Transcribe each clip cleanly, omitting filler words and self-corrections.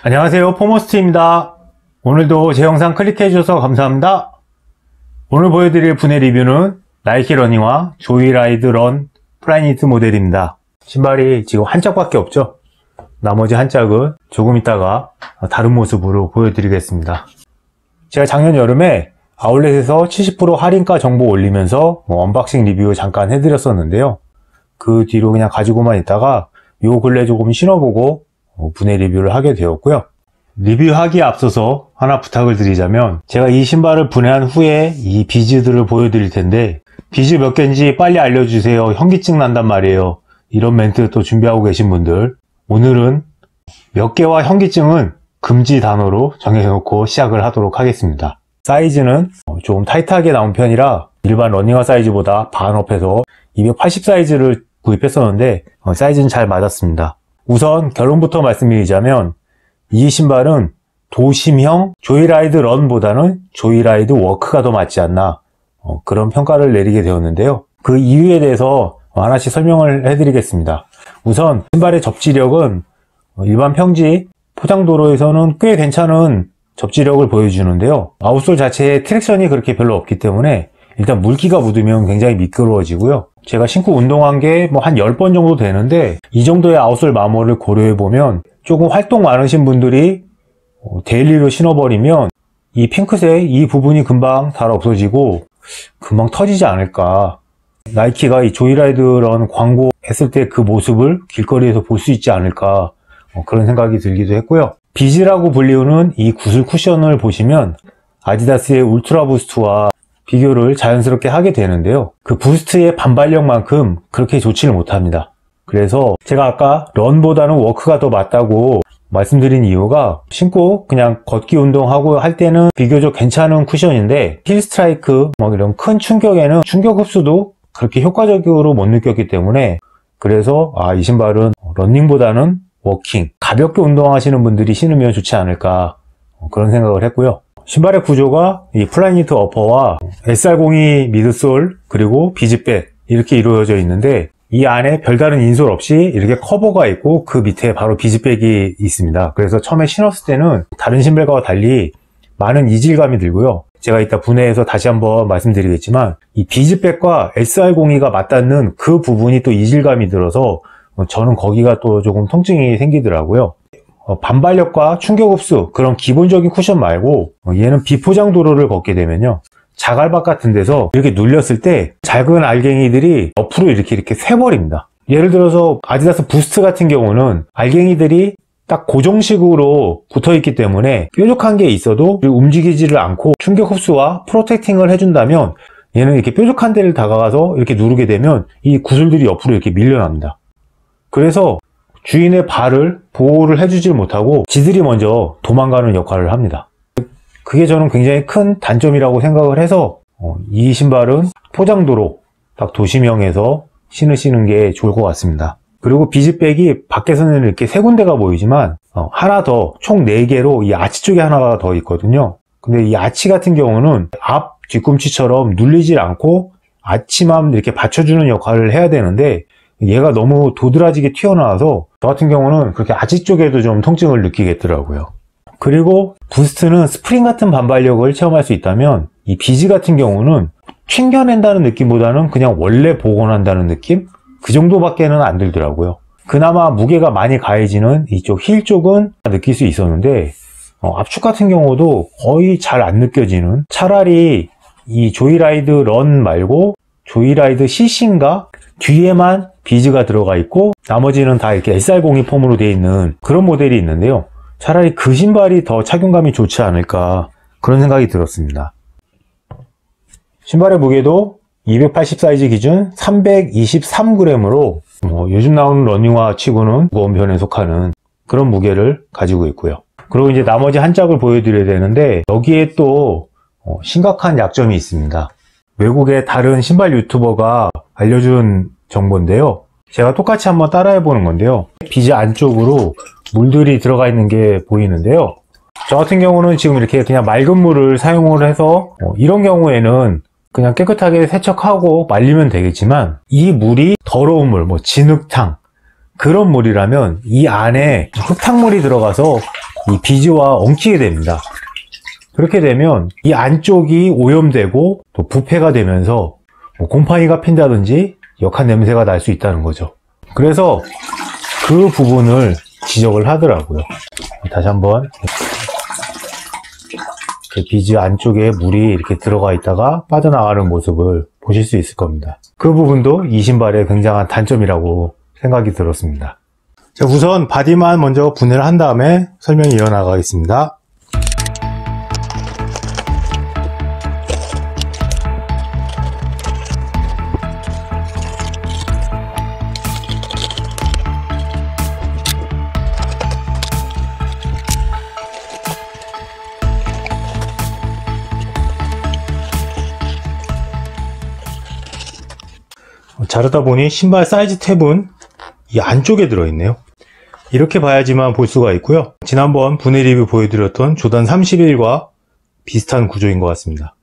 안녕하세요, 포머스트입니다. 오늘도 제 영상 클릭해 주셔서 감사합니다. 오늘 보여드릴 분해 리뷰는 나이키 러닝화 조이라이드 런 플라이니트 모델입니다. 신발이 지금 한 짝밖에 없죠. 나머지 한 짝은 조금 있다가 다른 모습으로 보여드리겠습니다. 제가 작년 여름에 아울렛에서 70% 할인가 정보 올리면서 언박싱 리뷰 잠깐 해드렸었는데요. 그 뒤로 그냥 가지고만 있다가 요 근래 조금 신어보고 분해 리뷰를 하게 되었고요. 리뷰하기에 앞서서 하나 부탁을 드리자면, 제가 이 신발을 분해한 후에 이 비즈들을 보여드릴 텐데, 비즈 몇 개인지 빨리 알려주세요, 현기증 난단 말이에요, 이런 멘트 또 준비하고 계신 분들, 오늘은 몇 개와 현기증은 금지 단어로 정해놓고 시작을 하도록 하겠습니다. 사이즈는 좀 타이트하게 나온 편이라 일반 러닝화 사이즈보다 반업해서 280 사이즈를 구입했었는데 사이즈는 잘 맞았습니다. 우선 결론부터 말씀드리자면, 이 신발은 도심형 조이라이드 런보다는 조이라이드 워크가 더 맞지 않나, 그런 평가를 내리게 되었는데요. 그 이유에 대해서 하나씩 설명을 해드리겠습니다. 우선 신발의 접지력은 일반 평지 포장도로에서는 꽤 괜찮은 접지력을 보여주는데요. 아웃솔 자체에 트랙션이 그렇게 별로 없기 때문에 일단 물기가 묻으면 굉장히 미끄러워지고요. 제가 신고 운동한 게 한 10번 정도 되는데, 이 정도의 아웃솔 마모를 고려해보면 조금 활동 많으신 분들이 데일리로 신어버리면 이 핑크색 이 부분이 금방 잘 없어지고 금방 터지지 않을까. 나이키가 이 조이라이드 런 광고 했을 때 그 모습을 길거리에서 볼 수 있지 않을까, 그런 생각이 들기도 했고요. 비즈라고 불리우는 이 구슬 쿠션을 보시면 아디다스의 울트라 부스트와 비교를 자연스럽게 하게 되는데요. 그 부스트의 반발력만큼 그렇게 좋지를 못합니다. 그래서 제가 아까 런보다는 워크가 더 맞다고 말씀드린 이유가, 신고 그냥 걷기 운동하고 할 때는 비교적 괜찮은 쿠션인데, 힐 스트라이크 이런 큰 충격에는 충격 흡수도 그렇게 효과적으로 못 느꼈기 때문에, 그래서 이 신발은 러닝보다는 워킹, 가볍게 운동하시는 분들이 신으면 좋지 않을까, 그런 생각을 했고요. 신발의 구조가 이 플라이니트 어퍼와 SR02 미드솔 그리고 비즈백 이렇게 이루어져 있는데, 이 안에 별다른 인솔 없이 이렇게 커버가 있고 그 밑에 바로 비즈백이 있습니다. 그래서 처음에 신었을 때는 다른 신발과 달리 많은 이질감이 들고요. 제가 이따 분해해서 다시 한번 말씀드리겠지만, 이 비즈백과 SR02가 맞닿는 그 부분이 또 이질감이 들어서 저는 거기가 또 조금 통증이 생기더라고요. 반발력과 충격 흡수, 그런 기본적인 쿠션 말고 얘는 비포장 도로를 걷게 되면요, 자갈밭 같은 데서 이렇게 눌렸을 때 작은 알갱이들이 옆으로 이렇게 새버립니다. 예를 들어서 아디다스 부스트 같은 경우는 알갱이들이 딱 고정식으로 붙어 있기 때문에 뾰족한 게 있어도 움직이지를 않고 충격 흡수와 프로텍팅을 해준다면, 얘는 이렇게 뾰족한 데를 다가가서 이렇게 누르게 되면 이 구슬들이 옆으로 이렇게 밀려납니다. 그래서 주인의 발을 보호를 해주질 못하고 지들이 먼저 도망가는 역할을 합니다. 그게 저는 굉장히 큰 단점이라고 생각을 해서 이 신발은 포장도로 딱 도심형에서 신으시는 게 좋을 것 같습니다. 그리고 비즈백이 밖에서는 이렇게 세 군데가 보이지만 하나 더, 총 4개로 이 아치 쪽에 하나가 더 있거든요. 근데 이 아치 같은 경우는 앞 뒤꿈치처럼 눌리질 않고 아치만 이렇게 받쳐주는 역할을 해야 되는데, 얘가 너무 도드라지게 튀어나와서 저 같은 경우는 그렇게 아치 쪽에도 좀 통증을 느끼겠더라고요. 그리고 부스트는 스프링 같은 반발력을 체험할 수 있다면, 이 비즈 같은 경우는 튕겨낸다는 느낌보다는 그냥 원래 복원한다는 느낌? 그 정도밖에는 안 들더라고요. 그나마 무게가 많이 가해지는 이쪽 힐 쪽은 느낄 수 있었는데, 압축 같은 경우도 거의 잘 안 느껴지는, 차라리 이 조이라이드 런 말고 조이라이드 CC인가? 뒤에만 비즈가 들어가 있고 나머지는 다 이렇게 SR02 폼으로 되어 있는 그런 모델이 있는데요. 차라리 그 신발이 더 착용감이 좋지 않을까, 그런 생각이 들었습니다. 신발의 무게도 280 사이즈 기준 323g으로 요즘 나오는 러닝화 치고는 무거운 편에 속하는 그런 무게를 가지고 있고요. 그리고 이제 나머지 한 짝을 보여드려야 되는데, 여기에 또 심각한 약점이 있습니다. 외국의 다른 신발 유튜버가 알려준 정보인데요. 제가 똑같이 한번 따라해 보는 건데요. 비즈 안쪽으로 물들이 들어가 있는 게 보이는데요. 저 같은 경우는 지금 이렇게 그냥 맑은 물을 사용을 해서 이런 경우에는 그냥 깨끗하게 세척하고 말리면 되겠지만, 이 물이 더러운 물, 진흙탕 그런 물이라면 이 안에 흙탕물이 들어가서 이 비즈와 엉키게 됩니다. 그렇게 되면 이 안쪽이 오염되고 또 부패가 되면서 곰팡이가 핀다든지 역한 냄새가 날 수 있다는 거죠. 그래서 그 부분을 지적을 하더라고요. 다시 한번 그 비즈 안쪽에 물이 이렇게 들어가 있다가 빠져나가는 모습을 보실 수 있을 겁니다. 그 부분도 이 신발의 굉장한 단점이라고 생각이 들었습니다. 자, 우선 바디만 먼저 분해를 한 다음에 설명이 이어나가겠습니다. 자르다 보니 신발 사이즈 탭은 이 안쪽에 들어있네요. 이렇게 봐야지만 볼 수가 있고요. 지난번 분해 리뷰 보여드렸던 조던 31과 비슷한 구조인 것 같습니다.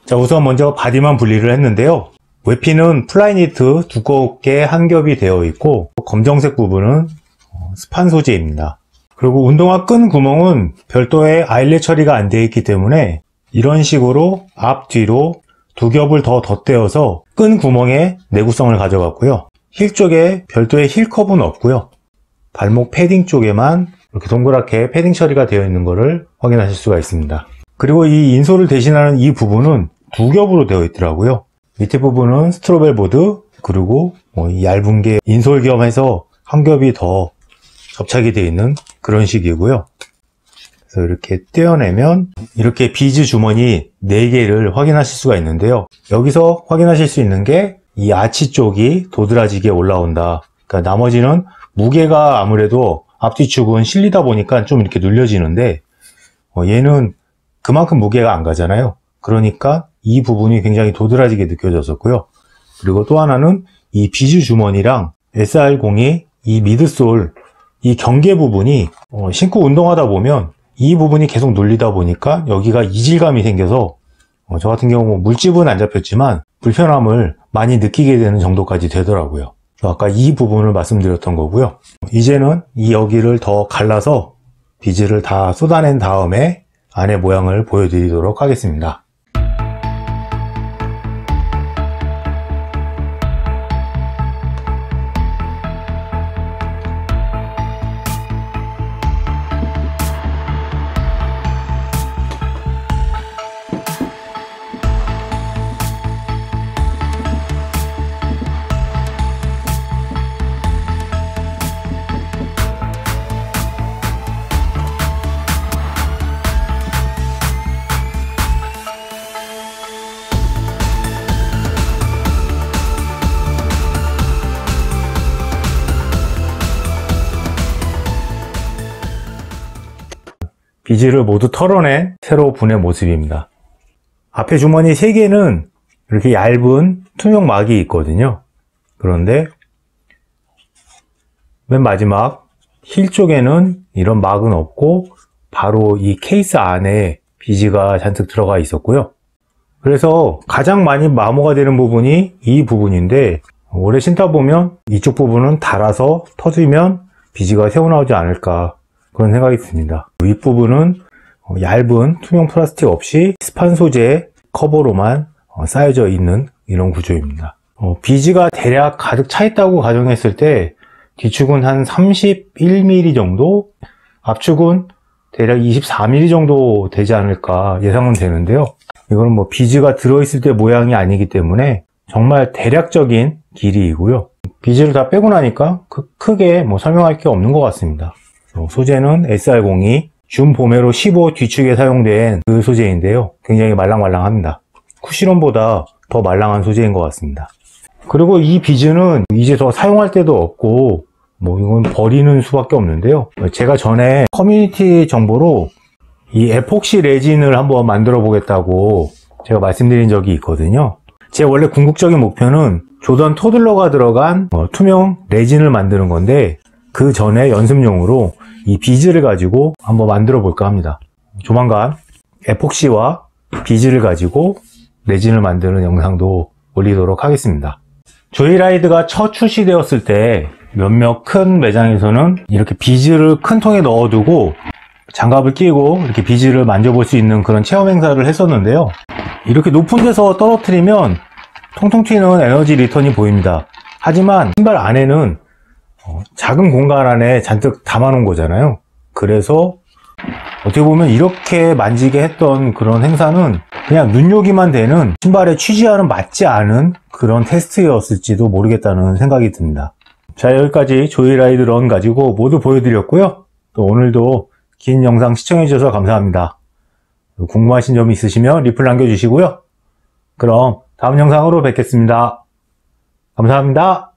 자, 우선 먼저 바디만 분리를 했는데요. 외피는 플라이니트 두껍게 한 겹이 되어 있고 검정색 부분은 스판 소재입니다. 그리고 운동화 끈 구멍은 별도의 아일렛 처리가 안 되어 있기 때문에 이런 식으로 앞, 뒤로 두 겹을 더 덧대어서 끈 구멍에 내구성을 가져갔고요. 힐 쪽에 별도의 힐 컵은 없고요. 발목 패딩 쪽에만 이렇게 동그랗게 패딩 처리가 되어 있는 것을 확인하실 수가 있습니다. 그리고 이 인솔을 대신하는 이 부분은 두 겹으로 되어 있더라고요. 밑에 부분은 스트로벨 보드, 그리고 이 얇은 게 인솔 겸 해서 한 겹이 더 접착이 되어 있는 그런 식이고요. 그래서 이렇게 떼어내면 이렇게 비즈 주머니 4개를 확인하실 수가 있는데요. 여기서 확인하실 수 있는 게 이 아치 쪽이 도드라지게 올라온다. 그러니까 나머지는 무게가 아무래도 앞뒤축은 실리다 보니까 좀 이렇게 눌려지는데 얘는 그만큼 무게가 안 가잖아요. 그러니까 이 부분이 굉장히 도드라지게 느껴졌었고요. 그리고 또 하나는 이 비즈 주머니랑 SR02 이 미드솔 이 경계 부분이 신고 운동하다 보면 이 부분이 계속 눌리다 보니까 여기가 이질감이 생겨서 저 같은 경우 물집은 안 잡혔지만 불편함을 많이 느끼게 되는 정도까지 되더라고요. 아까 이 부분을 말씀드렸던 거고요. 이제는 이 여기를 더 갈라서 비즈를 다 쏟아낸 다음에 안의 모양을 보여드리도록 하겠습니다. 비즈를 모두 털어낸 새로 분해 모습입니다. 앞에 주머니 3개는 이렇게 얇은 투명 막이 있거든요. 그런데 맨 마지막 힐 쪽에는 이런 막은 없고 바로 이 케이스 안에 비즈가 잔뜩 들어가 있었고요. 그래서 가장 많이 마모가 되는 부분이 이 부분인데 오래 신다 보면 이쪽 부분은 닳아서 터지면 비즈가 새어나오지 않을까 그런 생각이 듭니다. 윗부분은 얇은 투명 플라스틱 없이 스판 소재 커버로만 쌓여져 있는 이런 구조입니다. 비즈가 대략 가득 차 있다고 가정했을 때 뒤축은 한 31mm 정도, 앞축은 대략 24mm 정도 되지 않을까 예상은 되는데요. 이거는 뭐 비즈가 들어있을 때 모양이 아니기 때문에 정말 대략적인 길이이고요. 비즈를 다 빼고 나니까 크게 뭐 설명할 게 없는 것 같습니다. 소재는 SR02 줌 보메로 15 뒤축에 사용된 그 소재인데요. 굉장히 말랑말랑합니다. 쿠시론보다 더 말랑한 소재인 것 같습니다. 그리고 이 비즈는 이제 더 사용할 데도 없고 뭐 이건 버리는 수밖에 없는데요. 제가 전에 커뮤니티 정보로 이 에폭시 레진을 한번 만들어 보겠다고 제가 말씀드린 적이 있거든요. 제 원래 궁극적인 목표는 조던 토들러가 들어간 투명 레진을 만드는 건데, 그 전에 연습용으로 이 비즈를 가지고 한번 만들어 볼까 합니다. 조만간 에폭시와 비즈를 가지고 레진을 만드는 영상도 올리도록 하겠습니다. 조이라이드가 첫 출시되었을 때 몇몇 큰 매장에서는 이렇게 비즈를 큰 통에 넣어두고 장갑을 끼고 이렇게 비즈를 만져볼 수 있는 그런 체험 행사를 했었는데요. 이렇게 높은 데서 떨어뜨리면 통통 튀는 에너지 리턴이 보입니다. 하지만 신발 안에는 작은 공간 안에 잔뜩 담아 놓은 거잖아요. 그래서 어떻게 보면 이렇게 만지게 했던 그런 행사는 그냥 눈요기만 되는 신발의 취지와는 맞지 않은 그런 테스트였을지도 모르겠다는 생각이 듭니다. 자, 여기까지 조이라이드 런 가지고 모두 보여드렸고요. 또 오늘도 긴 영상 시청해 주셔서 감사합니다. 궁금하신 점 있으시면 리플 남겨주시고요. 그럼 다음 영상으로 뵙겠습니다. 감사합니다.